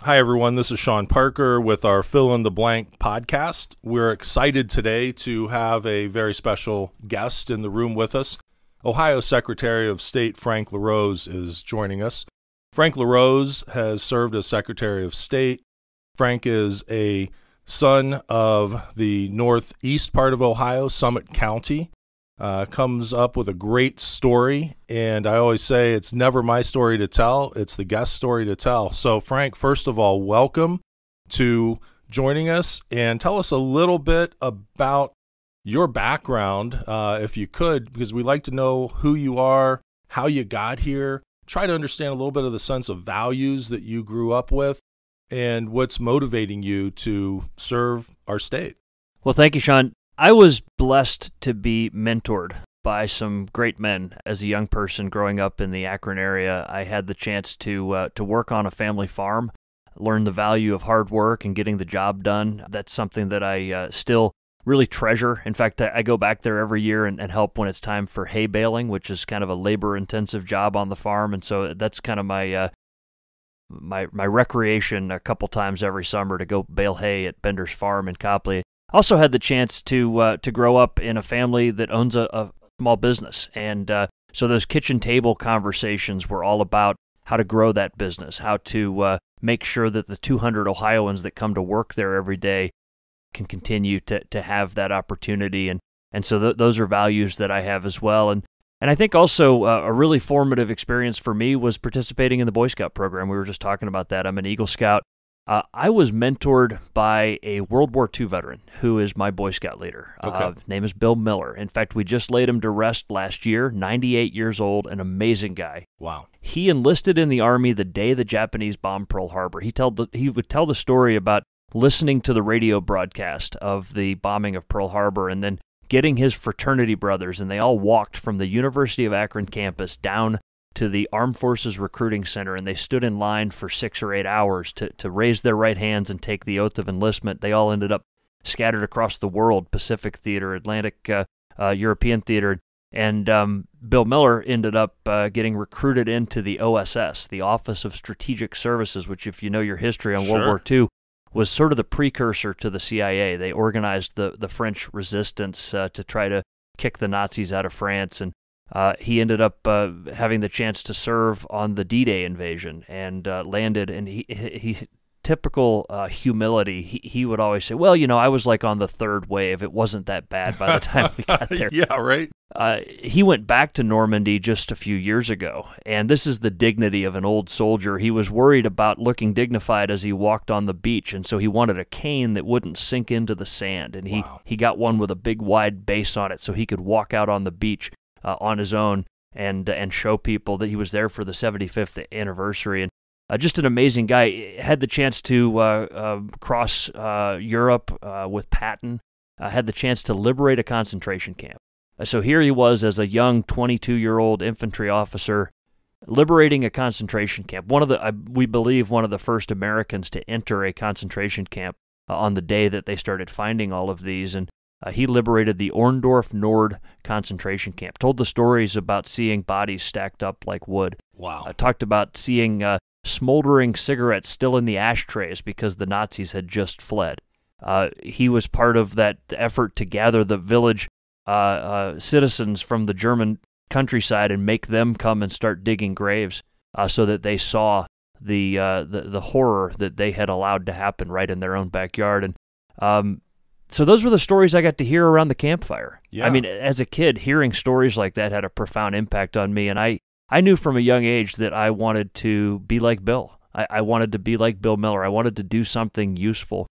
Hi, everyone. This is Shawn Parker with our Fill in the Blank podcast. We're excited today to have a very special guest in the room with us. Ohio Secretary of State Frank LaRose is joining us. Frank LaRose has served as Secretary of State. Frank is a son of the northeast part of Ohio, Summit County. Comes up with a great story, and I always say it's never my story to tell, it's the guest story to tell. So Frank, first of all, welcome to joining us, and tell us a little bit about your background, if you could, because we like to know who you are, how you got here, try to understand a little bit of the sense of values that you grew up with, and what's motivating you to serve our state. Well, thank you, Shawn. I was blessed to be mentored by some great men as a young person growing up in the Akron area. I had the chance to work on a family farm, learn the value of hard work and getting the job done. That's something that I still really treasure. In fact, I go back there every year and help when it's time for hay baling, which is kind of a labor-intensive job on the farm. And so that's kind of my recreation a couple times every summer to go bale hay at Bender's Farm in Copley. Also had the chance to grow up in a family that owns a small business, and so those kitchen table conversations were all about how to grow that business, how to make sure that the 200 Ohioans that come to work there every day can continue to have that opportunity, and so those are values that I have as well. And I think also a really formative experience for me was participating in the Boy Scout program. We were just talking about that. I'm an Eagle Scout. I was mentored by a World War II veteran who is my Boy Scout leader. Okay. His name is Bill Miller. In fact, we just laid him to rest last year, 98 years old, an amazing guy. Wow. He enlisted in the Army the day the Japanese bombed Pearl Harbor. He would tell the story about listening to the radio broadcast of the bombing of Pearl Harbor and then getting his fraternity brothers, and they all walked from the University of Akron campus down to the Armed Forces Recruiting Center, and they stood in line for 6 or 8 hours to raise their right hands and take the oath of enlistment. They all ended up scattered across the world, Pacific Theater, Atlantic, European Theater, and Bill Miller ended up getting recruited into the OSS, the Office of Strategic Services, which, if you know your history on World War II, was sort of the precursor to the CIA. They organized the French resistance to try to kick the Nazis out of France, and he ended up having the chance to serve on the D-Day invasion and landed, and he typical humility, he would always say, well, I was like on the third wave. It wasn't that bad by the time we got there. Yeah, right. He went back to Normandy just a few years ago, and this is the dignity of an old soldier. He was worried about looking dignified as he walked on the beach, and so he wanted a cane that wouldn't sink into the sand, and he got one with a big wide base on it so he could walk out on the beach on his own and show people that he was there for the 75th anniversary. And just an amazing guy. Had the chance to cross Europe with Patton. Had the chance to liberate a concentration camp. So here he was as a young 22-year-old infantry officer liberating a concentration camp. We believe one of the first Americans to enter a concentration camp on the day that they started finding all of these. And he liberated the Orndorff Nord concentration camp, told the stories about seeing bodies stacked up like wood. Wow. Talked about seeing smoldering cigarettes still in the ashtrays because the Nazis had just fled. He was part of that effort to gather the village citizens from the German countryside and make them come and start digging graves so that they saw the horror that they had allowed to happen right in their own backyard. And so those were the stories I got to hear around the campfire. Yeah. I mean, as a kid, hearing stories like that had a profound impact on me, and I knew from a young age that I wanted to be like Bill. I wanted to be like Bill Miller. I wanted to do something useful.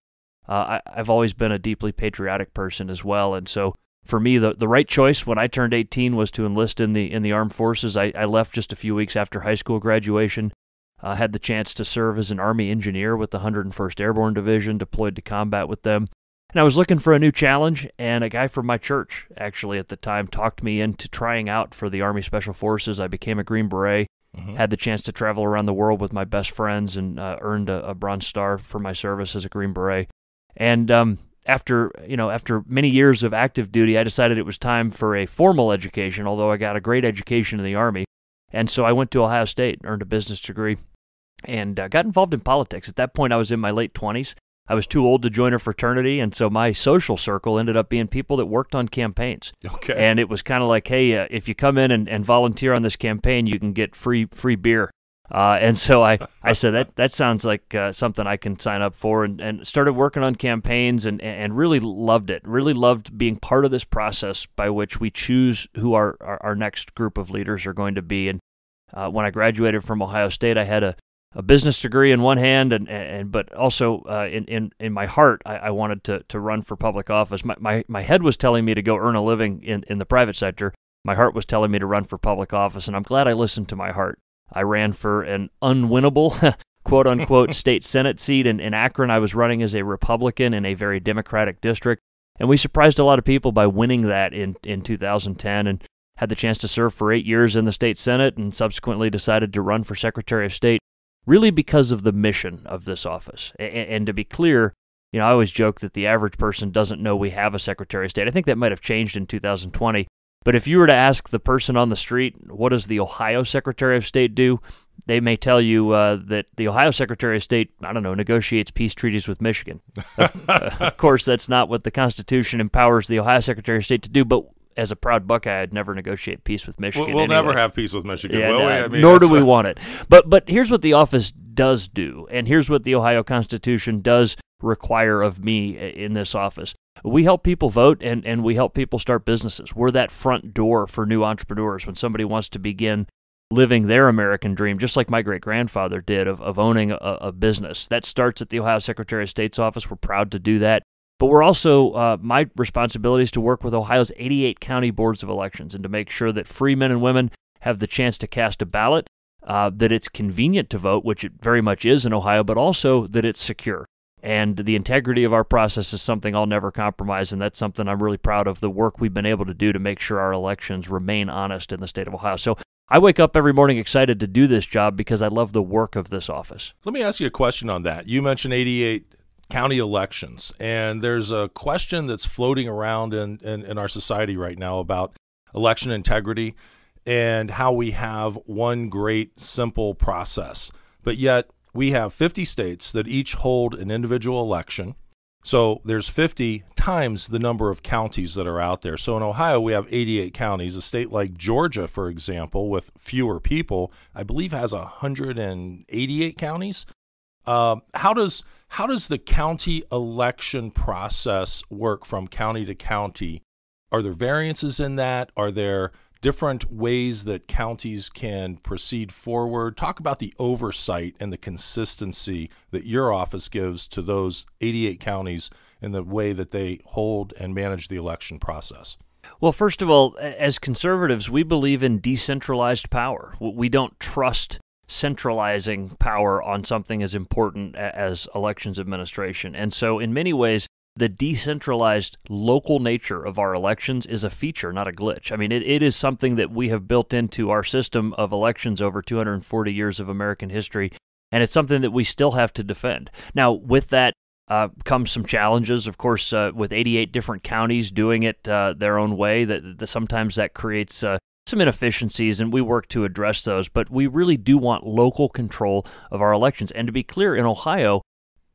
I've always been a deeply patriotic person as well, and so for me, the right choice when I turned 18 was to enlist in the armed forces. I left just a few weeks after high school graduation. Had the chance to serve as an Army engineer with the 101st Airborne Division, deployed to combat with them. And I was looking for a new challenge, and a guy from my church, actually at the time, talked me into trying out for the Army Special Forces. I became a Green Beret, had the chance to travel around the world with my best friends, and earned a Bronze Star for my service as a Green Beret. And after many years of active duty, I decided it was time for a formal education, although I got a great education in the Army. And so I went to Ohio State, earned a business degree, and got involved in politics. At that point, I was in my late 20s. I was too old to join a fraternity, and so my social circle ended up being people that worked on campaigns. Okay. And it was kind of like, hey, if you come in and volunteer on this campaign, you can get free beer. And so I said, that sounds like something I can sign up for, and started working on campaigns and really loved it. Really loved being part of this process by which we choose who our next group of leaders are going to be. And when I graduated from Ohio State, I had a business degree in one hand, but also in my heart, I wanted to run for public office. My head was telling me to go earn a living in the private sector. My heart was telling me to run for public office, and I'm glad I listened to my heart. I ran for an unwinnable, quote-unquote, state Senate seat in Akron. I was running as a Republican in a very Democratic district, and we surprised a lot of people by winning that in 2010, and had the chance to serve for 8 years in the state Senate, and subsequently decided to run for Secretary of State, really because of the mission of this office. And to be clear, I always joke that the average person doesn't know we have a Secretary of State. I think that might have changed in 2020. But if you were to ask the person on the street, what does the Ohio Secretary of State do? They may tell you that the Ohio Secretary of State, negotiates peace treaties with Michigan. Of course, that's not what the Constitution empowers the Ohio Secretary of State to do, but as a proud Buckeye, I'd never negotiate peace with Michigan. We'll anyway. never have peace with Michigan, yeah, will we? Nor do we want it. But here's what the office does do, and here's what the Ohio Constitution does require of me in this office. We help people vote, and we help people start businesses. We're that front door for new entrepreneurs when somebody wants to begin living their American dream, just like my great-grandfather did of owning a business. That starts at the Ohio Secretary of State's office. We're proud to do that. But we're also, my responsibility is to work with Ohio's 88 county boards of elections and to make sure that free men and women have the chance to cast a ballot, that it's convenient to vote, which it very much is in Ohio, but also that it's secure. And the integrity of our process is something I'll never compromise, and that's something I'm really proud of, the work we've been able to do to make sure our elections remain honest in the state of Ohio. So I wake up every morning excited to do this job because I love the work of this office. Let me ask you a question on that. You mentioned 88 county elections, and there's a question that's floating around in our society right now about election integrity and how we have one great, simple process, but yet we have 50 states that each hold an individual election. So there's 50 times the number of counties that are out there. So in Ohio, we have 88 counties. A state like Georgia, for example, with fewer people, I believe has 188 counties. How does the county election process work from county to county? Are there variances in that? Are there different ways that counties can proceed forward? Talk about the oversight and the consistency that your office gives to those 88 counties in the way that they hold and manage the election process. Well, first of all, as conservatives, we believe in decentralized power. We don't trust centralizing power on something as important as elections administration. And so in many ways, the decentralized local nature of our elections is a feature, not a glitch. I mean, it is something that we have built into our system of elections over 240 years of American history, and it's something that we still have to defend. Now, with that comes some challenges, of course, with 88 different counties doing it their own way, that sometimes that creates some inefficiencies, and we work to address those. But we really do want local control of our elections. And to be clear, in Ohio,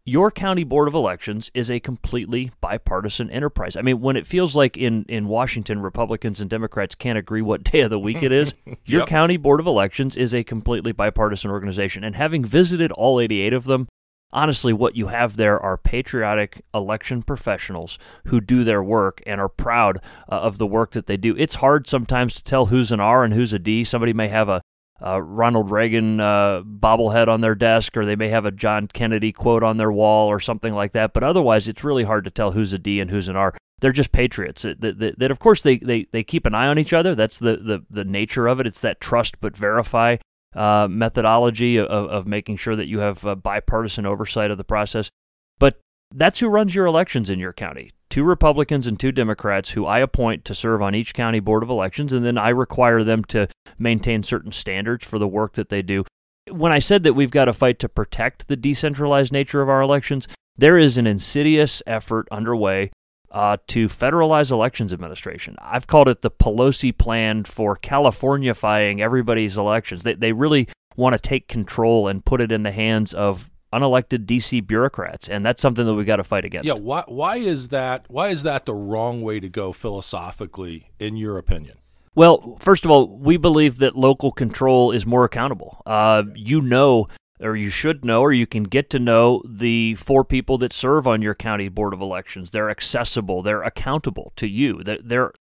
your county board of elections is a completely bipartisan enterprise. I mean, when it feels like in Washington, Republicans and Democrats can't agree what day of the week it is, your county board of elections is a completely bipartisan organization. And having visited all 88 of them, honestly, what you have there are patriotic election professionals who do their work and are proud of the work that they do. It's hard sometimes to tell who's an R and who's a D. Somebody may have a Ronald Reagan bobblehead on their desk, or they may have a John Kennedy quote on their wall or something like that. But otherwise, it's really hard to tell who's a D and who's an R. They're just patriots. That of course, they keep an eye on each other. That's the nature of it. It's that trust but verify methodology of making sure that you have bipartisan oversight of the process. But that's who runs your elections in your county. 2 Republicans and 2 Democrats who I appoint to serve on each county board of elections, and then I require them to maintain certain standards for the work that they do. When I said that we've got to fight to protect the decentralized nature of our elections, there is an insidious effort underway to federalize elections administration. I've called it the Pelosi plan for Californifying everybody's elections. They really want to take control and put it in the hands of unelected D.C. bureaucrats, and that's something that we've got to fight against. Yeah, why is that the wrong way to go philosophically, in your opinion? Well, first of all, we believe that local control is more accountable. You know, or you should know, or you can get to know the 4 people that serve on your county board of elections. They're accessible. They're accountable to you. The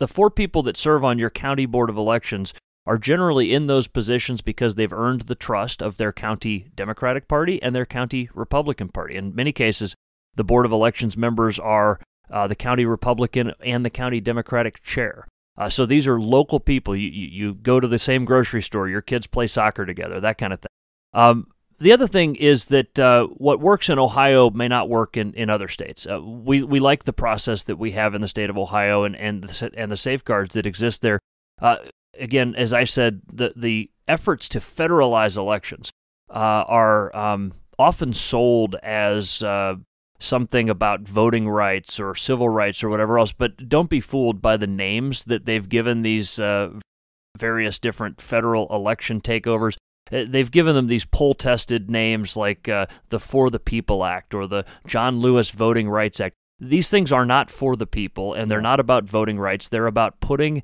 4 people that serve on your county board of elections are generally in those positions because they've earned the trust of their county Democratic Party and their county Republican Party. In many cases, the Board of Elections members are the county Republican and the county Democratic chair. So these are local people. You go to the same grocery store, your kids play soccer together, that kind of thing. The other thing is that what works in Ohio may not work in other states. We like the process that we have in the state of Ohio and the safeguards that exist there. Again, as I said, the efforts to federalize elections are often sold as something about voting rights or civil rights or whatever else, but don't be fooled by the names that they've given these various different federal election takeovers. They've given them these poll-tested names like the For the People Act or the John Lewis Voting Rights Act. These things are not for the people, and they're not about voting rights. They're about putting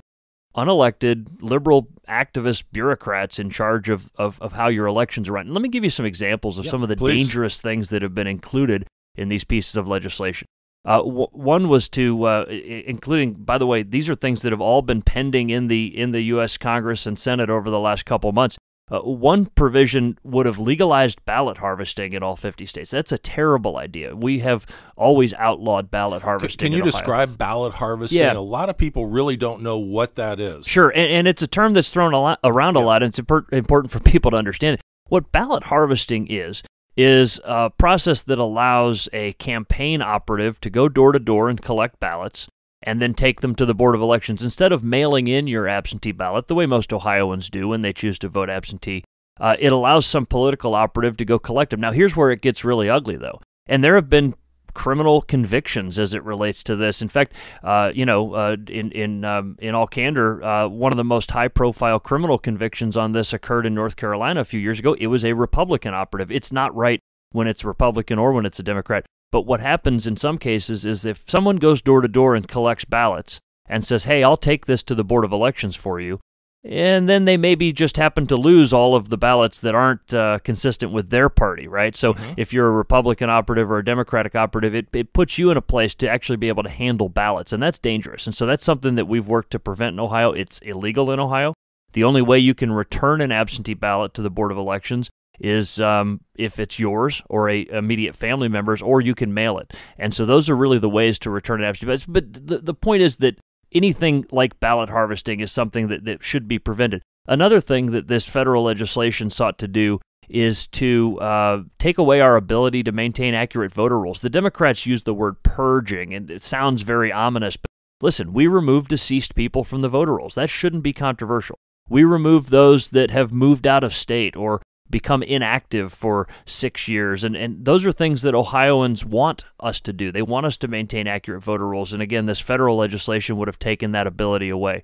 unelected, liberal activist bureaucrats in charge of how your elections are run. And let me give you some examples of some of the dangerous things that have been included in these pieces of legislation. One was including, by the way, these are things that have all been pending in the U.S. Congress and Senate over the last couple months. One provision would have legalized ballot harvesting in all 50 states. That's a terrible idea. We have always outlawed ballot harvesting. Can you describe ballot harvesting? Yeah. A lot of people really don't know what that is. Sure, and it's a term that's thrown around a lot, and it's important for people to understand it. What ballot harvesting is a process that allows a campaign operative to go door to door and collect ballots and then take them to the Board of Elections. Instead of mailing in your absentee ballot, the way most Ohioans do when they choose to vote absentee, it allows some political operative to go collect them. Now, here's where it gets really ugly, though. And there have been criminal convictions as it relates to this. In fact, in all candor, one of the most high-profile criminal convictions on this occurred in North Carolina a few years ago. It was a Republican operative. It's not right when it's Republican or when it's a Democrat. But what happens in some cases is if someone goes door to door and collects ballots and says, hey, I'll take this to the Board of Elections for you, and then they maybe just happen to lose all of the ballots that aren't consistent with their party, right? So if you're a Republican operative or a Democratic operative, it puts you in a place to actually be able to handle ballots, and that's dangerous. And so that's something that we've worked to prevent in Ohio. It's illegal in Ohio. The only way you can return an absentee ballot to the Board of Elections is if it's yours or a immediate family member's, or you can mail it. And so those are really the ways to return an absentee ballot. But the point is that anything like ballot harvesting is something that should be prevented. Another thing that this federal legislation sought to do is to take away our ability to maintain accurate voter rolls. The Democrats use the word purging, and it sounds very ominous, but listen, we removed deceased people from the voter rolls. That shouldn't be controversial. We removed those that have moved out of state or become inactive for 6 years. And those are things that Ohioans want us to do. They want us to maintain accurate voter rolls. And again, this federal legislation would have taken that ability away.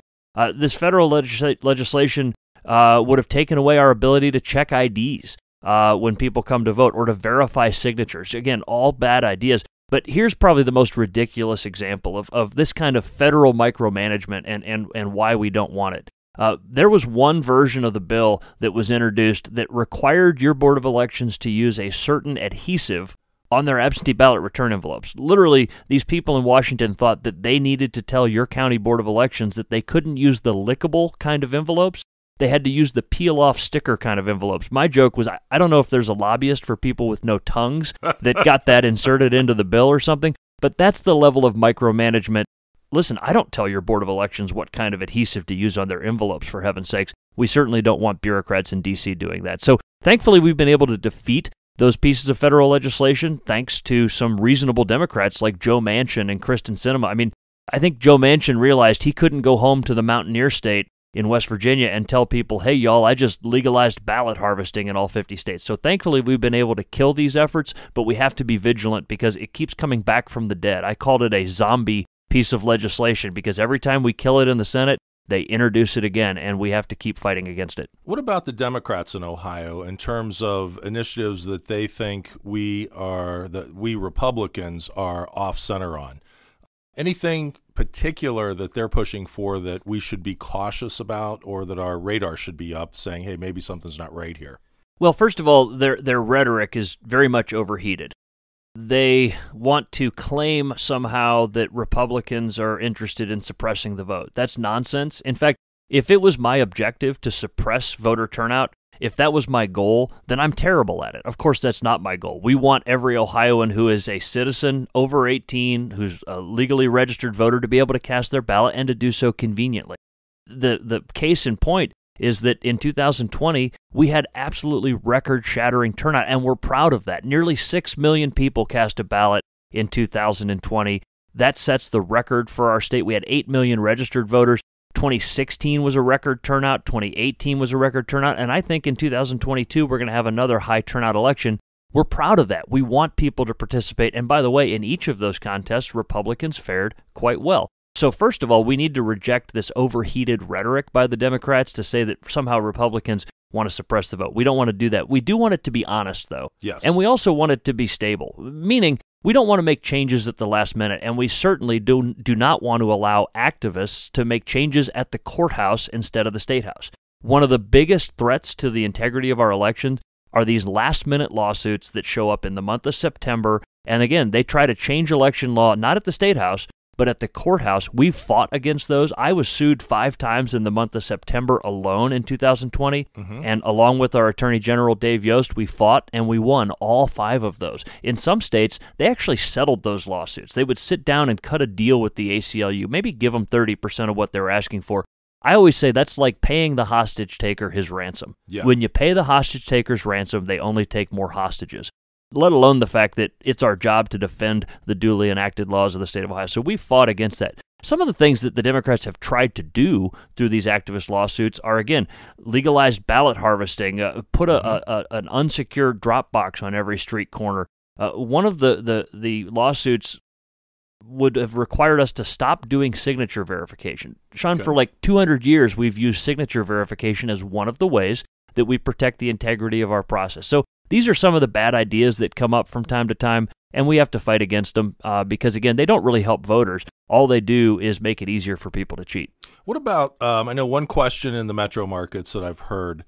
This federal legislation would have taken away our ability to check IDs when people come to vote or to verify signatures. Again, all bad ideas. But here's probably the most ridiculous example of this kind of federal micromanagement and why we don't want it. There was one version of the bill that was introduced that required your Board of Elections to use a certain adhesive on their absentee ballot return envelopes. Literally, these people in Washington thought that they needed to tell your county Board of Elections that they couldn't use the lickable kind of envelopes. They had to use the peel-off sticker kind of envelopes. My joke was, I don't know if there's a lobbyist for people with no tongues that got that inserted into the bill or something, but that's the level of micromanagement. Listen, I don't tell your Board of Elections what kind of adhesive to use on their envelopes, for heaven's sakes. We certainly don't want bureaucrats in D.C. doing that. So thankfully, we've been able to defeat those pieces of federal legislation thanks to some reasonable Democrats like Joe Manchin and Kristen Sinema. I mean, I think Joe Manchin realized he couldn't go home to the Mountaineer State in West Virginia and tell people, hey, y'all, I just legalized ballot harvesting in all 50 states. So thankfully, we've been able to kill these efforts, but we have to be vigilant because it keeps coming back from the dead. I called it a zombie piece of legislation because every time we kill it in the Senate, they introduce it again, and we have to keep fighting against it. What about the Democrats in Ohio in terms of initiatives that they think we Republicans are off center on? Anything particular that they're pushing for that we should be cautious about, or that our radar should be up saying, hey, maybe something's not right here? Well, first of all, their rhetoric is very much overheated. They want to claim somehow that Republicans are interested in suppressing the vote. That's nonsense. In fact, if it was my objective to suppress voter turnout, if that was my goal, then I'm terrible at it. Of course, that's not my goal. We want every Ohioan who is a citizen over 18, who's a legally registered voter, to be able to cast their ballot and to do so conveniently. The case in point is that in 2020, we had absolutely record-shattering turnout, and we're proud of that. Nearly 6 million people cast a ballot in 2020. That sets the record for our state. We had 8 million registered voters. 2016 was a record turnout. 2018 was a record turnout. And I think in 2022, we're going to have another high turnout election. We're proud of that. We want people to participate. And by the way, in each of those contests, Republicans fared quite well. So first of all, we need to reject this overheated rhetoric by the Democrats to say that somehow Republicans want to suppress the vote. We don't want to do that. We do want it to be honest, though. Yes. And we also want it to be stable, meaning we don't want to make changes at the last minute, and we certainly do not want to allow activists to make changes at the courthouse instead of the State House. One of the biggest threats to the integrity of our elections are these last-minute lawsuits that show up in the month of September. And again, they try to change election law, not at the State House, but at the courthouse. We've fought against those. I was sued 5 times in the month of September alone in 2020, and along with our Attorney General Dave Yost, we fought and we won all 5 of those. In some states, they actually settled those lawsuits. They would sit down and cut a deal with the ACLU, maybe give them 30% of what they were asking for. I always say that's like paying the hostage taker his ransom. Yeah. When you pay the hostage taker's ransom, they only take more hostages, let alone the fact that it's our job to defend the duly enacted laws of the state of Ohio. So we fought against that. Some of the things that the Democrats have tried to do through these activist lawsuits are, again, legalized ballot harvesting, put an unsecured drop box on every street corner. One of the lawsuits would have required us to stop doing signature verification. Shawn, for like 200 years, we've used signature verification as one of the ways that we protect the integrity of our process. So these are some of the bad ideas that come up from time to time, and we have to fight against them because, again, they don't really help voters. All they do is make it easier for people to cheat. What about, I know one question in the metro markets that I've heard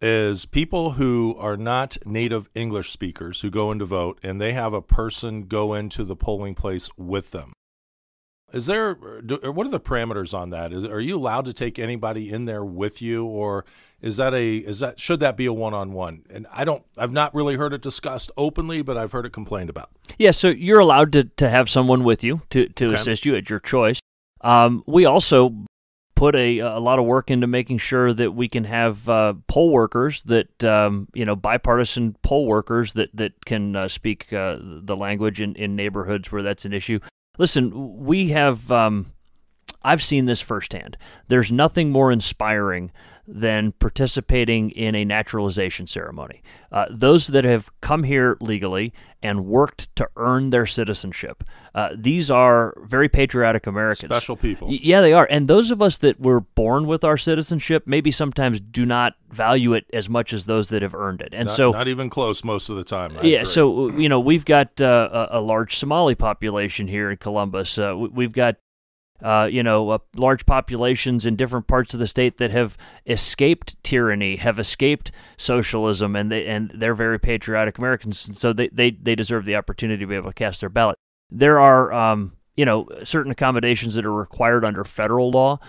is people who are not native English speakers who go in to vote, and they have a person go into the polling place with them. What are the parameters on that? Are you allowed to take anybody in there with you, or should that be a one-on-one? And I've not really heard it discussed openly, but I've heard it complained about. Yeah, so you're allowed to have someone with you to assist you at your choice. We also put a lot of work into making sure that we can have poll workers that bipartisan poll workers that can speak the language in neighborhoods where that's an issue. Listen, we have, I've seen this firsthand. There's nothing more inspiring than participating in a naturalization ceremony. Those that have come here legally and worked to earn their citizenship, these are very patriotic Americans. Special people. Yeah, they are. And those of us that were born with our citizenship maybe sometimes do not value it as much as those that have earned it. And not even close most of the time. Yeah, so, we've got a large Somali population here in Columbus. We've got large populations in different parts of the state that have escaped tyranny, have escaped socialism, and they're very patriotic Americans, and so they deserve the opportunity to be able to cast their ballot. There are certain accommodations that are required under federal law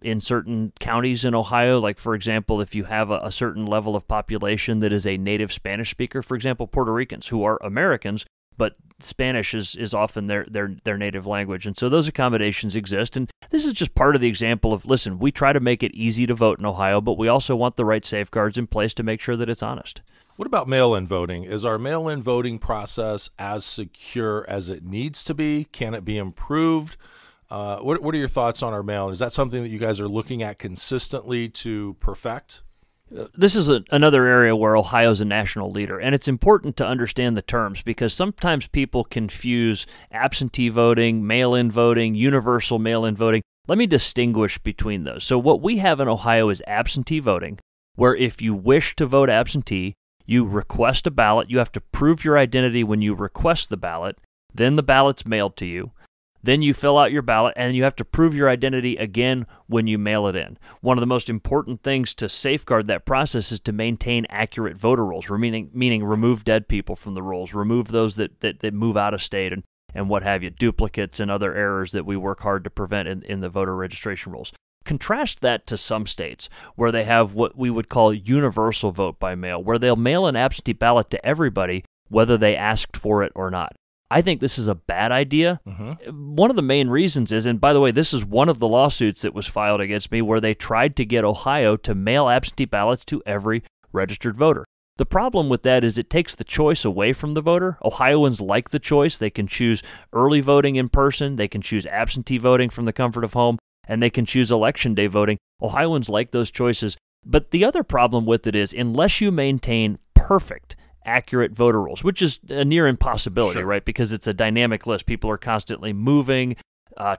in certain counties in Ohio. Like, for example, if you have a certain level of population that is a native Spanish speaker, for example, Puerto Ricans, who are Americans, but Spanish is often their native language. And so those accommodations exist. And this is just part of the example of, listen, we try to make it easy to vote in Ohio, but we also want the right safeguards in place to make sure that it's honest. What about mail-in voting? Is our mail-in voting process as secure as it needs to be? Can it be improved? What are your thoughts on our mail-in? Is that something that you guys are looking at consistently to perfect? This is another area where Ohio's a national leader, and it's important to understand the terms because sometimes people confuse absentee voting, mail-in voting, universal mail-in voting. Let me distinguish between those. So what we have in Ohio is absentee voting, where if you wish to vote absentee, you request a ballot. You have to prove your identity when you request the ballot. Then the ballot's mailed to you. Then you fill out your ballot, and you have to prove your identity again when you mail it in. One of the most important things to safeguard that process is to maintain accurate voter rolls, meaning remove dead people from the rolls, remove those that move out of state and what have you, duplicates and other errors that we work hard to prevent in the voter registration rolls. Contrast that to some states where they have what we would call universal vote by mail, where they'll mail an absentee ballot to everybody, whether they asked for it or not. I think this is a bad idea. One of the main reasons is, and by the way, this is one of the lawsuits that was filed against me, where they tried to get Ohio to mail absentee ballots to every registered voter. The problem with that is it takes the choice away from the voter. Ohioans like the choice. They can choose early voting in person. They can choose absentee voting from the comfort of home, and they can choose election day voting. Ohioans like those choices. But the other problem with it is, unless you maintain perfect, accurate voter rolls, which is a near impossibility, right? Because it's a dynamic list. People are constantly moving,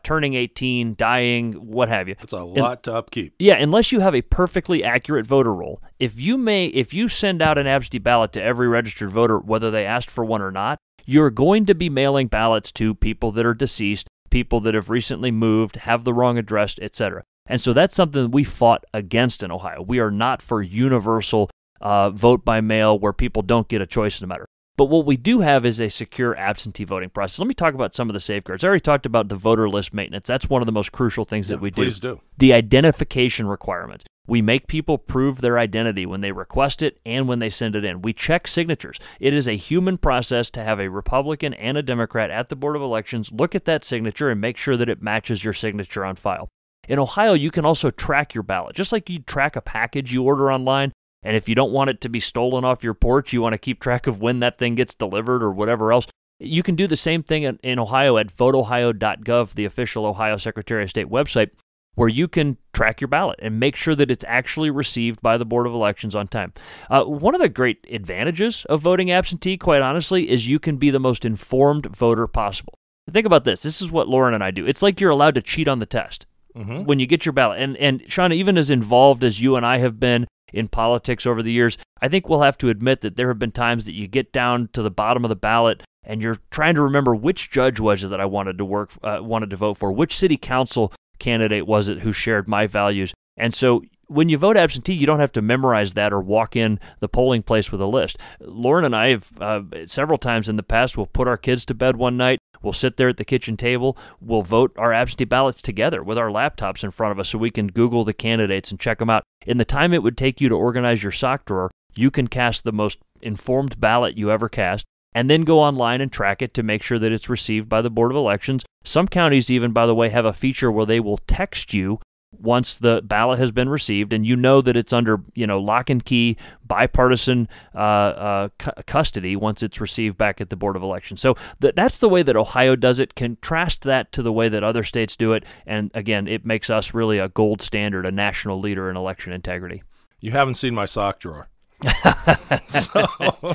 turning 18, dying, what have you. It's a lot to upkeep. Yeah, unless you have a perfectly accurate voter roll. If you send out an absentee ballot to every registered voter, whether they asked for one or not, you're going to be mailing ballots to people that are deceased, people that have recently moved, have the wrong address, etc. And so that's something that we fought against in Ohio. We are not for universal vote by mail where people don't get a choice in the matter. But what we do have is a secure absentee voting process. Let me talk about some of the safeguards. I already talked about the voter list maintenance. That's one of the most crucial things that we do. Please do. The identification requirement. We make people prove their identity when they request it and when they send it in. We check signatures. It is a human process to have a Republican and a Democrat at the Board of Elections look at that signature and make sure that it matches your signature on file. In Ohio, you can also track your ballot. Just like you track a package you order online, and if you don't want it to be stolen off your porch, you want to keep track of when that thing gets delivered or whatever else, you can do the same thing in Ohio at voteohio.gov, the official Ohio Secretary of State website, where you can track your ballot and make sure that it's actually received by the Board of Elections on time. One of the great advantages of voting absentee, quite honestly, is you can be the most informed voter possible. Think about this. This is what Lauren and I do. It's like you're allowed to cheat on the test when you get your ballot. And Shawn, even as involved as you and I have been in politics over the years, I think we'll have to admit that there have been times that you get down to the bottom of the ballot and you're trying to remember which judge was it that I wanted to vote for, which city council candidate was it who shared my values. And so when you vote absentee, you don't have to memorize that or walk in the polling place with a list. Lauren and I have several times in the past, we'll put our kids to bed one night, we'll sit there at the kitchen table, we'll vote our absentee ballots together with our laptops in front of us so we can Google the candidates and check them out. In the time it would take you to organize your sock drawer, you can cast the most informed ballot you ever cast, and then go online and track it to make sure that it's received by the Board of Elections. Some counties even, by the way, have a feature where they will text you once the ballot has been received, and you know that it's under lock and key bipartisan custody once it's received back at the Board of Elections. So that's the way that Ohio does it. Contrast that to the way that other states do it, and again, it makes us really a gold standard, a national leader in election integrity. You haven't seen my sock drawer. So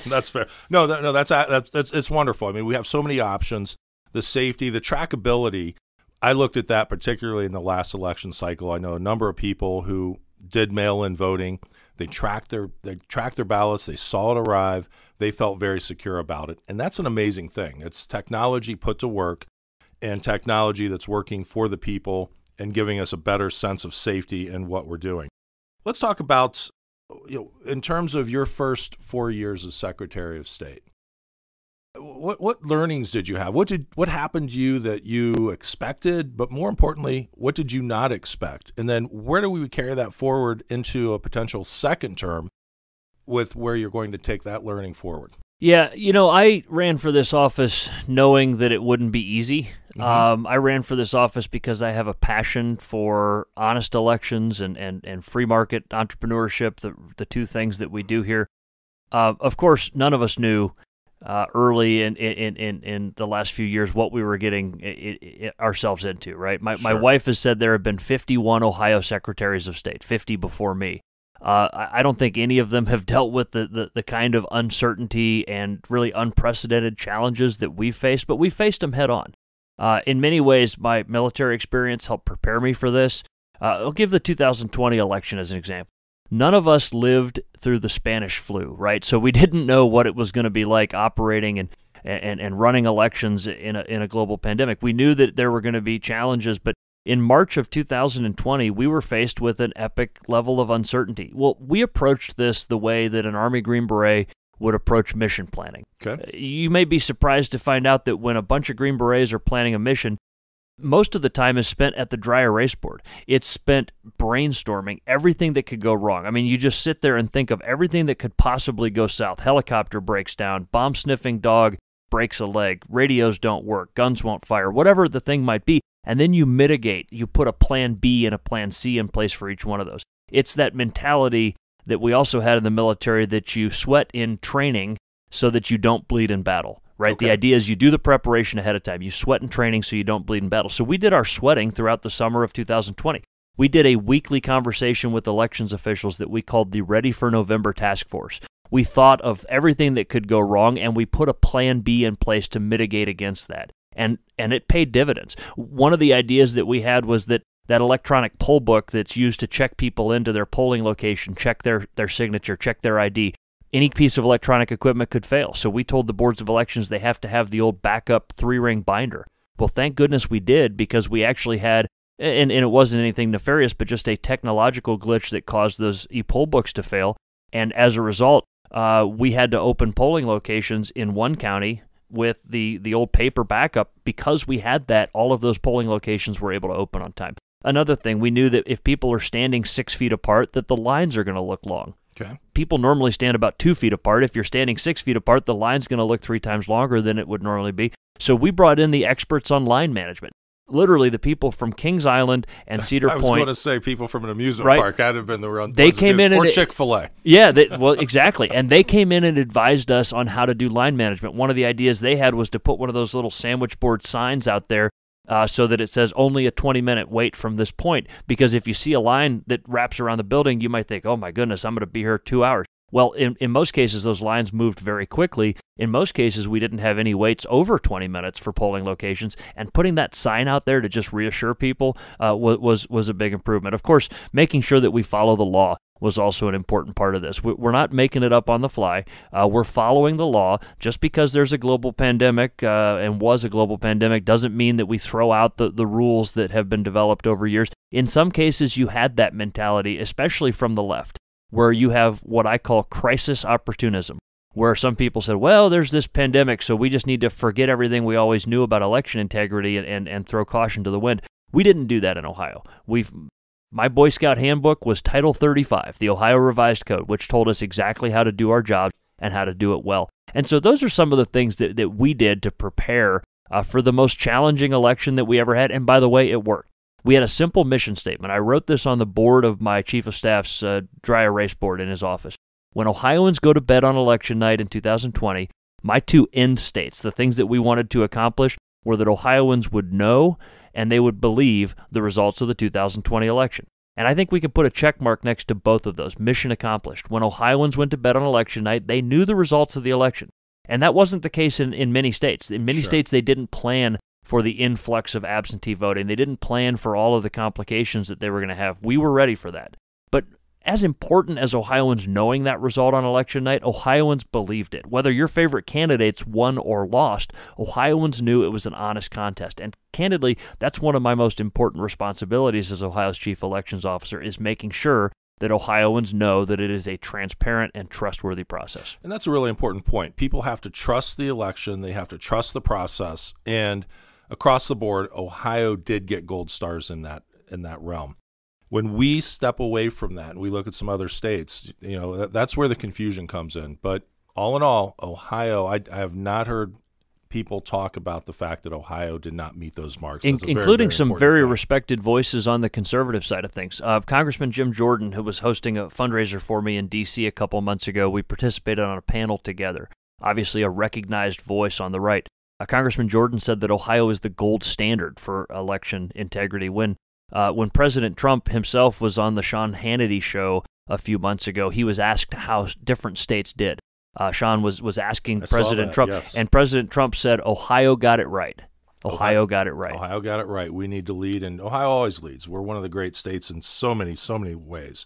that's fair. No, that's it's wonderful. I mean, we have so many options. The safety, the trackability. I looked at that particularly in the last election cycle. I know a number of people who did mail-in voting. They tracked their ballots. They saw it arrive. They felt very secure about it, and that's an amazing thing. it's technology put to work, and technology that's working for the people and giving us a better sense of safety in what we're doing. Let's talk about, in terms of your first 4 years as Secretary of State. What learnings did you have? What happened to you that you expected, but more importantly, what did you not expect? And then where do we carry that forward into a potential second term with where you're going to take that learning forward? Yeah, I ran for this office knowing that it wouldn't be easy. I ran for this office because I have a passion for honest elections and free market entrepreneurship, the two things that we do here. Of course, none of us knew early in the last few years what we were getting ourselves into, right? My wife has said there have been 51 Ohio Secretaries of State, 50 before me. I don't think any of them have dealt with the kind of uncertainty and really unprecedented challenges that we faced, but we faced them head on. In many ways, my military experience helped prepare me for this. I'll give the 2020 election as an example. None of us lived through the Spanish flu, right? So we didn't know what it was going to be like operating and running elections in a global pandemic. We knew that there were going to be challenges, but in March of 2020, we were faced with an epic level of uncertainty. Well, we approached this the way that an Army Green Beret would approach mission planning. Okay. You may be surprised to find out that when a bunch of Green Berets are planning a mission, most of the time is spent at the dry erase board. It's spent brainstorming everything that could go wrong. I mean, you just sit there and think of everything that could possibly go south. Helicopter breaks down, bomb-sniffing dog breaks a leg, radios don't work, guns won't fire, whatever the thing might be. And then you mitigate. You put a plan B and a plan C in place for each one of those. It's that mentality that we also had in the military that you sweat in training so that you don't bleed in battle, right? Okay. The idea is you do the preparation ahead of time. You sweat in training so you don't bleed in battle. So we did our sweating throughout the summer of 2020. We did a weekly conversation with elections officials that we called the Ready for November Task Force. We thought of everything that could go wrong, and we put a plan B in place to mitigate against that. And it paid dividends. One of the ideas that we had was that electronic poll book that's used to check people into their polling location, check their signature, check their ID, any piece of electronic equipment could fail. So we told the boards of elections they have to have the old backup 3-ring binder. Well, thank goodness we did, because we actually had, and it wasn't anything nefarious, but just a technological glitch that caused those e-poll books to fail. And as a result, we had to open polling locations in one county with the old paper backup. Because we had that, all of those polling locations were able to open on time. Another thing, we knew that if people are standing 6 feet apart, that the lines are going to look long. Okay. People normally stand about 2 feet apart. If you're standing 6 feet apart, the line's going to look 3 times longer than it would normally be. So we brought in the experts on line management. Literally, the people from Kings Island and Cedar Point. I was going to say people from an amusement right? park. That'd have been the real. They came in or Chick-fil-A. Yeah, well, exactly. And they came in and advised us on how to do line management. One of the ideas they had was to put one of those little sandwich board signs out there so that it says only a 20-minute wait from this point. Because if you see a line that wraps around the building, you might think, oh my goodness, I'm going to be here 2 hours. Well, in most cases, those lines moved very quickly. In most cases, we didn't have any waits over 20 minutes for polling locations, and putting that sign out there to just reassure people was a big improvement. Of course, making sure that we follow the law was also an important part of this. We're not making it up on the fly. We're following the law. Just because there's a global pandemic and was a global pandemic doesn't mean that we throw out the rules that have been developed over years. In some cases, you had that mentality, especially from the left, where you have what I call crisis opportunism, where some people said, well, there's this pandemic, so we just need to forget everything we always knew about election integrity and throw caution to the wind. We didn't do that in Ohio. My Boy Scout handbook was Title 35, the Ohio Revised Code, which told us exactly how to do our job and how to do it well. And so those are some of the things that we did to prepare for the most challenging election that we ever had. And by the way, it worked. We had a simple mission statement. I wrote this on the board of my chief of staff's dry erase board in his office. When Ohioans go to bed on election night in 2020, my 2 end states, the things that we wanted to accomplish, were that Ohioans would know and they would believe the results of the 2020 election. And I think we can put a check mark next to both of those. Mission accomplished. When Ohioans went to bed on election night, they knew the results of the election. And that wasn't the case in many states. In many states, they didn't plan for the influx of absentee voting. They didn't plan for all of the complications that they were going to have. We were ready for that. But as important as Ohioans knowing that result on election night, Ohioans believed it. Whether your favorite candidates won or lost, Ohioans knew it was an honest contest. And candidly, that's one of my most important responsibilities as Ohio's chief elections officer, is making sure that Ohioans know that it is a transparent and trustworthy process. And that's a really important point. People have to trust the election. They have to trust the process. And across the board, Ohio did get gold stars in that realm. When we step away from that and we look at some other states, that's where the confusion comes in. But all in all, Ohio, I have not heard people talk about the fact that Ohio did not meet those marks. Including some very respected voices on the conservative side of things. Congressman Jim Jordan, who was hosting a fundraiser for me in D.C. a couple months ago, we participated on a panel together. Obviously a recognized voice on the right. Congressman Jordan said that Ohio is the gold standard for election integrity. When President Trump himself was on the Sean Hannity show a few months ago, he was asked how different states did. Sean was asking President Trump, yes. And President Trump said, Ohio got it right. Ohio got it right. Ohio got it right. We need to lead, and Ohio always leads. We're one of the great states in so many ways.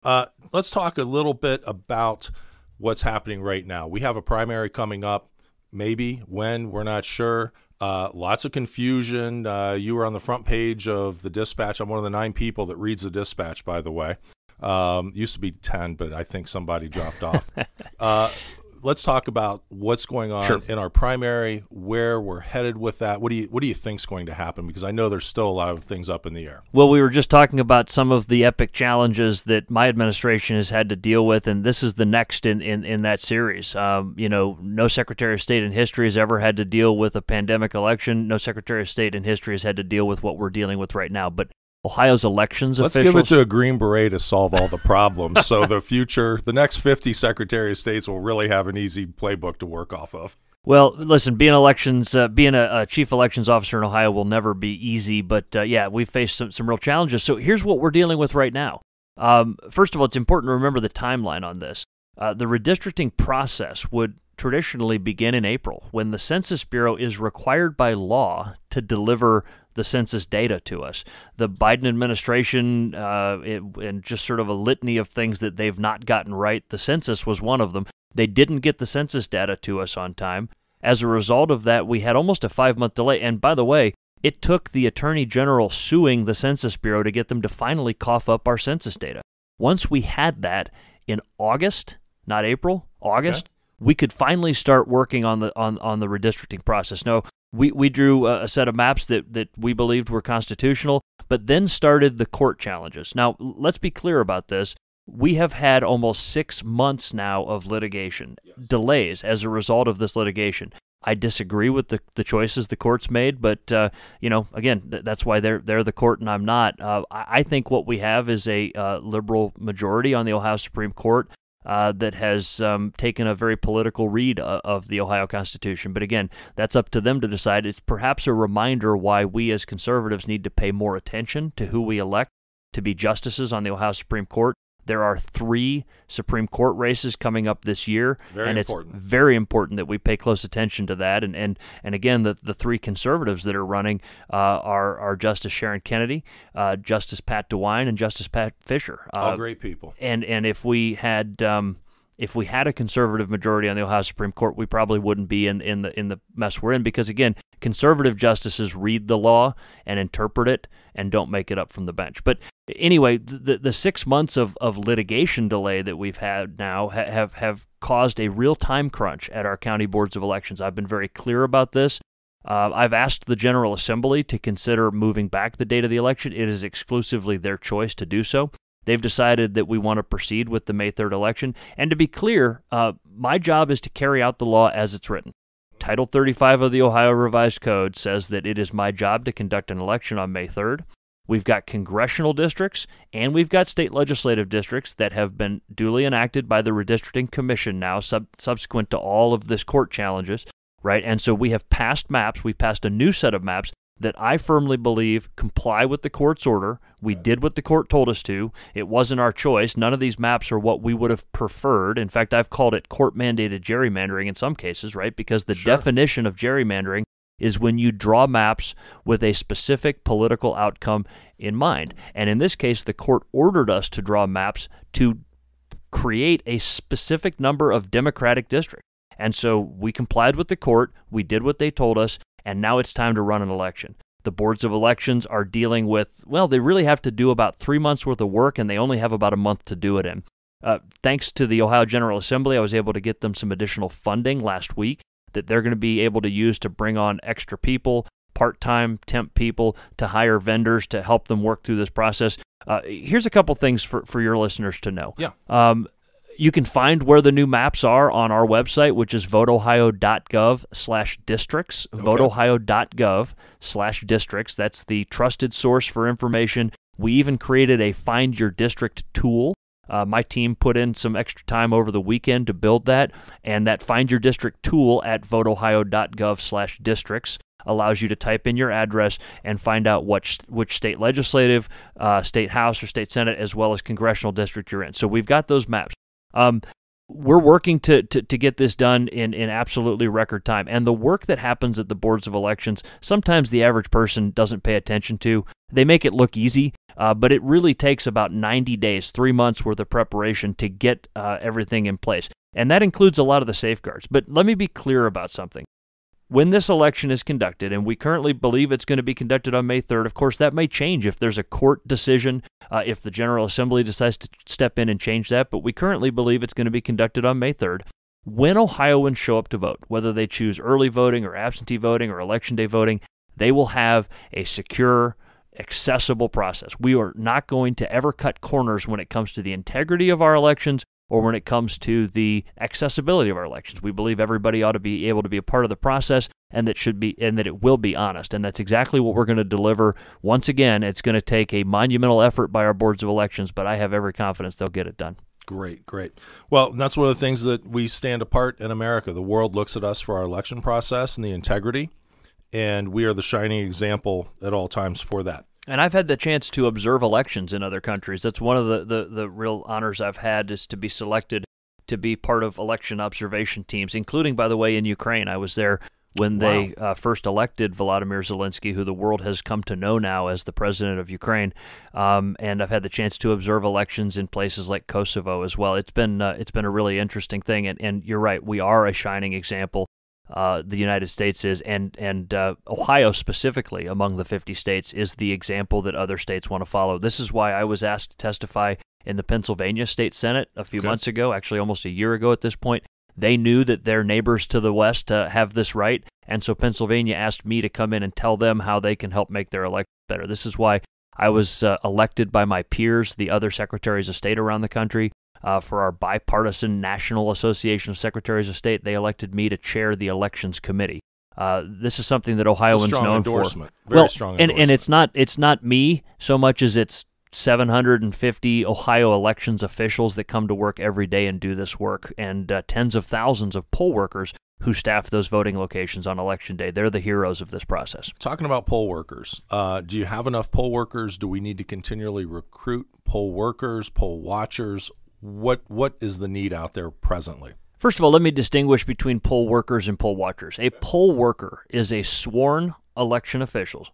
Let's talk a little bit about what's happening right now. We have a primary coming up, maybe when, we're not sure. Lots of confusion. You were on the front page of the Dispatch. I'm one of the 9 people that reads the Dispatch, by the way. Used to be 10, but I think somebody dropped off. Let's talk about what's going on in our primary, where we're headed with that. What do you think's going to happen? Because I know there's still a lot of things up in the air. Well, we were just talking about some of the epic challenges that my administration has had to deal with, and this is the next in that series. No Secretary of State in history has ever had to deal with a pandemic election. No Secretary of State in history has had to deal with what we're dealing with right now. But Ohio's elections officials. Let's give it to a Green Beret to solve all the problems. So the next 50 Secretary of States will really have an easy playbook to work off of. Well, listen, being a chief elections officer in Ohio will never be easy, but we've faced some real challenges. So here's what we're dealing with right now. First of all, it's important to remember the timeline on this. The redistricting process would traditionally begin in April, when the Census Bureau is required by law to deliver the census data to us. The Biden administration, and just sort of a litany of things that they've not gotten right, the census was one of them. They didn't get the census data to us on time. As a result of that, we had almost a 5-month delay. And by the way, it took the Attorney General suing the Census Bureau to get them to finally cough up our census data. Once we had that in August, not April, August, we could finally start working on the redistricting process. Now, we drew a set of maps that we believed were constitutional, but then started the court challenges. Now, let's be clear about this. We have had almost 6 months now of litigation, delays as a result of this litigation. I disagree with the choices the court's made, but again, that's why they're the court and I'm not. I think what we have is a liberal majority on the Ohio Supreme Court that has taken a very political read of the Ohio Constitution. But again, that's up to them to decide. It's perhaps a reminder why we as conservatives need to pay more attention to who we elect to be justices on the Ohio Supreme Court. There are 3 Supreme Court races coming up this year, it's very important that we pay close attention to that. And again, the 3 conservatives that are running are Justice Sharon Kennedy, Justice Pat DeWine, and Justice Pat Fisher. All great people. And if we had a conservative majority on the Ohio Supreme Court, we probably wouldn't be in the mess we're in, because again, conservative justices read the law and interpret it and don't make it up from the bench. But anyway, the 6 months of litigation delay that we've had now have caused a real time crunch at our county boards of elections. I've been very clear about this. I've asked the General Assembly to consider moving back the date of the election. It is exclusively their choice to do so. They've decided that we want to proceed with the May 3rd election. And to be clear, my job is to carry out the law as it's written. Title 35 of the Ohio Revised Code says that it is my job to conduct an election on May 3rd. We've got congressional districts and we've got state legislative districts that have been duly enacted by the Redistricting Commission now, subsequent to all of this court challenges, right? And so we have passed maps. We've passed a new set of maps that I firmly believe comply with the court's order. We did what the court told us to. It wasn't our choice. None of these maps are what we would have preferred. In fact, I've called it court-mandated gerrymandering in some cases, right? Because the definition of gerrymandering is when you draw maps with a specific political outcome in mind. And in this case, the court ordered us to draw maps to create a specific number of Democratic districts. And so we complied with the court, we did what they told us, and now it's time to run an election. The boards of elections are dealing with, well, they really have to do about 3 months worth of work, and they only have about a month to do it in. Thanks to the Ohio General Assembly, I was able to get them some additional funding last week that they're going to be able to use to bring on extra people, part-time temp people, to hire vendors to help them work through this process. Here's a couple things for your listeners to know. Yeah. You can find where the new maps are on our website, which is voteohio.gov/districts, okay. voteohio.gov/districts. That's the trusted source for information. We even created a Find Your District tool. My team put in some extra time over the weekend to build that, and that Find Your District tool at voteohio.gov/districts allows you to type in your address and find out which state legislative, state house, or state senate, as well as congressional district you're in. So we've got those maps. we're working to get this done in absolutely record time. And the work that happens at the boards of elections, sometimes the average person doesn't pay attention to. They make it look easy, but it really takes about 90 days, 3 months worth of preparation to get everything in place. And that includes a lot of the safeguards. But let me be clear about something. When this election is conducted, and we currently believe it's going to be conducted on May 3rd, of course, that may change if there's a court decision, if the General Assembly decides to step in and change that, but we currently believe it's going to be conducted on May 3rd. When Ohioans show up to vote, whether they choose early voting or absentee voting or election day voting, they will have a secure, accessible process. We are not going to ever cut corners when it comes to the integrity of our elections or when it comes to the accessibility of our elections. We believe everybody ought to be able to be a part of the process and that it will be honest. And that's exactly what we're going to deliver. Once again, it's going to take a monumental effort by our boards of elections, but I have every confidence they'll get it done. Great, great. Well, that's one of the things that we stand apart in America. The world looks at us for our election process and the integrity, and we are the shining example at all times for that. And I've had the chance to observe elections in other countries. That's one of the real honors I've had, is to be selected to be part of election observation teams, including, by the way, in Ukraine. I was there when they first elected Volodymyr Zelensky, who the world has come to know now as the president of Ukraine. And I've had the chance to observe elections in places like Kosovo as well. It's been a really interesting thing. And you're right, we are a shining example. The United States is, and Ohio specifically, among the 50 states, is the example that other states want to follow. This is why I was asked to testify in the Pennsylvania State Senate a few months ago, actually almost a year ago at this point. They knew that their neighbors to the west have this right, and so Pennsylvania asked me to come in and tell them how they can help make their election better. This is why I was elected by my peers, the other secretaries of state around the country, for our bipartisan National Association of Secretaries of State. They elected me to chair the Elections Committee. This is something that Ohioans known for. Very strong endorsement. And it's not me so much as it's 750 Ohio elections officials that come to work every day and do this work, and tens of thousands of poll workers who staff those voting locations on Election Day. They're the heroes of this process. Talking about poll workers, do you have enough poll workers? Do we need to continually recruit poll workers, poll watchers? What is the need out there presently? First of all, let me distinguish between poll workers and poll watchers. A poll worker is a sworn election official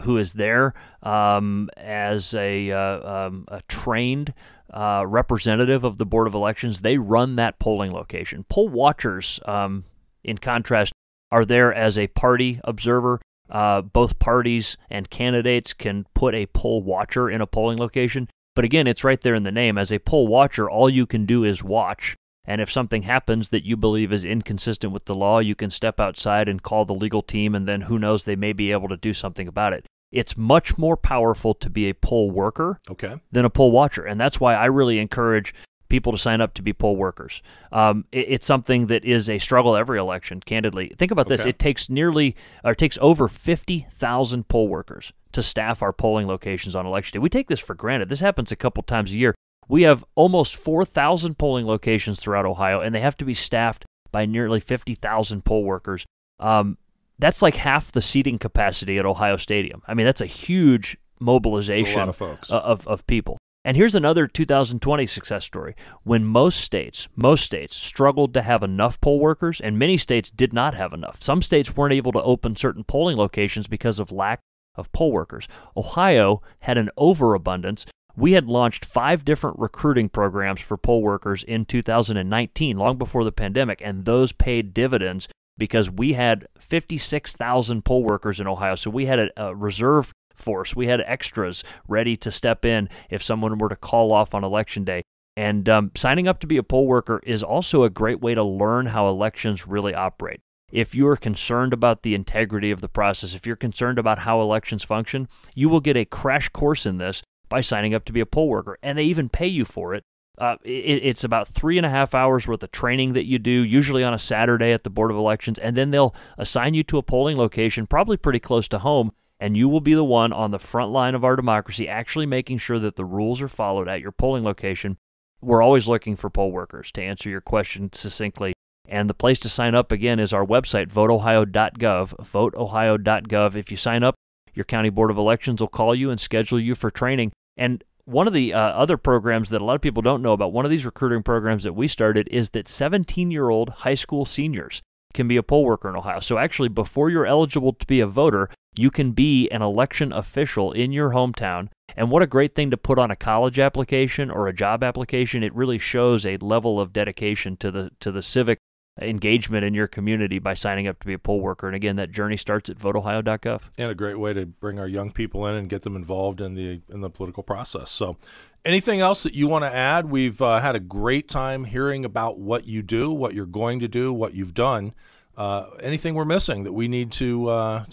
who is there as a trained representative of the Board of Elections. They run that polling location. Poll watchers, in contrast, are there as a party observer. Both parties and candidates can put a poll watcher in a polling location. But again, it's right there in the name. As a poll watcher, all you can do is watch. And if something happens that you believe is inconsistent with the law, you can step outside and call the legal team, and then who knows, they may be able to do something about it. It's much more powerful to be a poll worker than a poll watcher. And that's why I really encourage people to sign up to be poll workers. It's something that is a struggle every election, candidly. Think about this. It takes over 50,000 poll workers to staff our polling locations on Election Day. We take this for granted. This happens a couple times a year. We have almost 4,000 polling locations throughout Ohio, and they have to be staffed by nearly 50,000 poll workers. That's like half the seating capacity at Ohio Stadium. I mean, that's a huge mobilization of folks. Of people. And here's another 2020 success story. When most states struggled to have enough poll workers, and many states did not have enough. Some states weren't able to open certain polling locations because of lack of poll workers. Ohio had an overabundance. We had launched 5 different recruiting programs for poll workers in 2019, long before the pandemic, and those paid dividends because we had 56,000 poll workers in Ohio. So we had a reserve force. We had extras ready to step in if someone were to call off on Election Day. And signing up to be a poll worker is also a great way to learn how elections really operate. If you are concerned about the integrity of the process, if you're concerned about how elections function, you will get a crash course in this by signing up to be a poll worker, and they even pay you for it. It's about 3.5 hours worth of training that you do, usually on a Saturday at the Board of Elections, and then they'll assign you to a polling location, probably pretty close to home, and you will be the one on the front line of our democracy actually making sure that the rules are followed at your polling location. We're always looking for poll workers, to answer your question succinctly. And the place to sign up, again, is our website, voteohio.gov, voteohio.gov. If you sign up, your county board of elections will call you and schedule you for training. And one of the other programs that a lot of people don't know about, one of these recruiting programs that we started, is that 17-year-old high school seniors can be a poll worker in Ohio. So actually, before you're eligible to be a voter, you can be an election official in your hometown. And what a great thing to put on a college application or a job application. It really shows a level of dedication to the civic engagement in your community by signing up to be a poll worker. And again, that journey starts at voteohio.gov. And a great way to bring our young people in and get them involved in the political process. So anything else that you want to add? We've had a great time hearing about what you do, what you're going to do, what you've done. Anything we're missing that we need to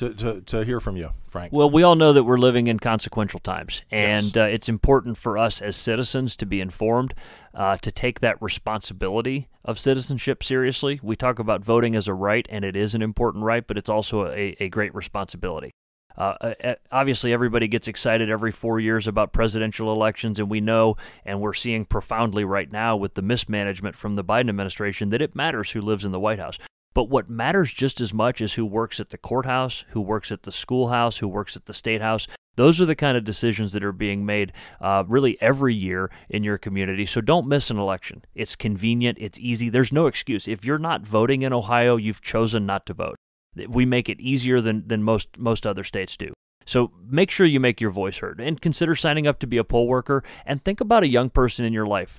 hear from you, Frank? Well, we all know that we're living in consequential times, and Yes. it's important for us as citizens to be informed, to take that responsibility of citizenship seriously. We talk about voting as a right, and it is an important right, but it's also a great responsibility. Obviously, everybody gets excited every 4 years about presidential elections, and we know, and we're seeing profoundly right now with the mismanagement from the Biden administration, that it matters who lives in the White House. But what matters just as much is who works at the courthouse, who works at the schoolhouse, who works at the state house. Those are the kind of decisions that are being made really every year in your community. So don't miss an election. It's convenient. It's easy. There's no excuse. If you're not voting in Ohio, you've chosen not to vote. We make it easier than most other states do. So make sure you make your voice heard and consider signing up to be a poll worker, and think about a young person in your life.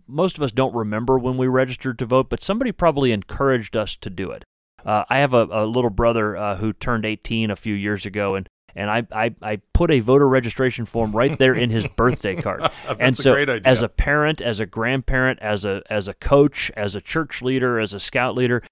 Most of us don't remember when we registered to vote, but somebody probably encouraged us to do it. I have a little brother who turned 18 a few years ago, and I put a voter registration form right there in his birthday card. And so, a great idea. as a parent, as a grandparent, as a coach, as a church leader, as a scout leader,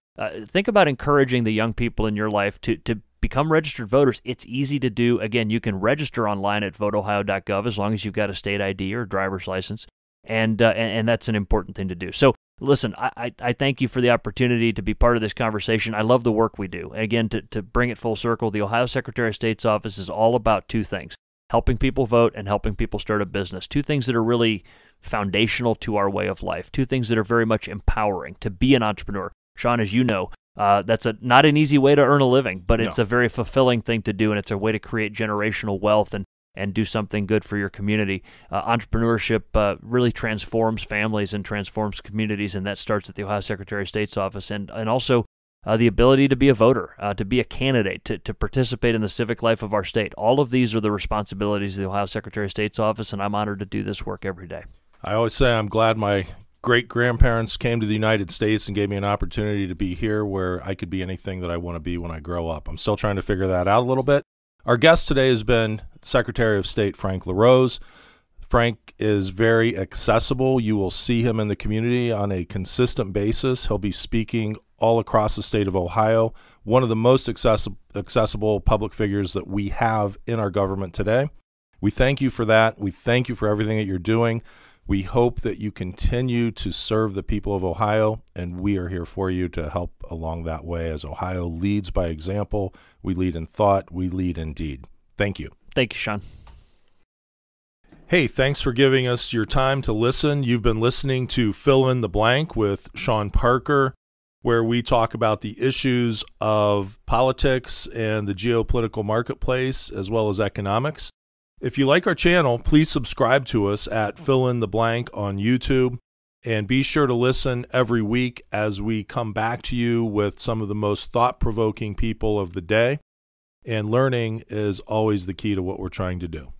think about encouraging the young people in your life to become registered voters. It's easy to do. Again, you can register online at voteohio.gov as long as you've got a state ID or driver's license. And that's an important thing to do. So listen, I thank you for the opportunity to be part of this conversation. I love the work we do. And again, to bring it full circle, the Ohio Secretary of State's office is all about two things: helping people vote and helping people start a business. Two things that are really foundational to our way of life. Two things that are very much empowering to be an entrepreneur. Shawn, as you know, that's not an easy way to earn a living, but it's a very fulfilling thing to do, and it's a way to create generational wealth and do something good for your community. Entrepreneurship really transforms families and transforms communities, and that starts at the Ohio Secretary of State's office. And also the ability to be a voter, to be a candidate, to participate in the civic life of our state. All of these are the responsibilities of the Ohio Secretary of State's office, and I'm honored to do this work every day. I always say I'm glad my great-grandparents came to the United States and gave me an opportunity to be here where I could be anything that I want to be when I grow up. I'm still trying to figure that out a little bit. Our guest today has been Secretary of State Frank LaRose. Frank is very accessible. You will see him in the community on a consistent basis. He'll be speaking all across the state of Ohio, one of the most accessible public figures that we have in our government today. We thank you for that. We thank you for everything that you're doing. We hope that you continue to serve the people of Ohio, and we are here for you to help along that way. As Ohio leads by example, we lead in thought, we lead in deed. Thank you. Thank you, Shawn. Hey, thanks for giving us your time to listen. You've been listening to Fill in the Blank with Shawn Parker, where we talk about the issues of politics and the geopolitical marketplace, as well as economics. If you like our channel, please subscribe to us at Fill in the Blank on YouTube, and be sure to listen every week as we come back to you with some of the most thought-provoking people of the day. And learning is always the key to what we're trying to do.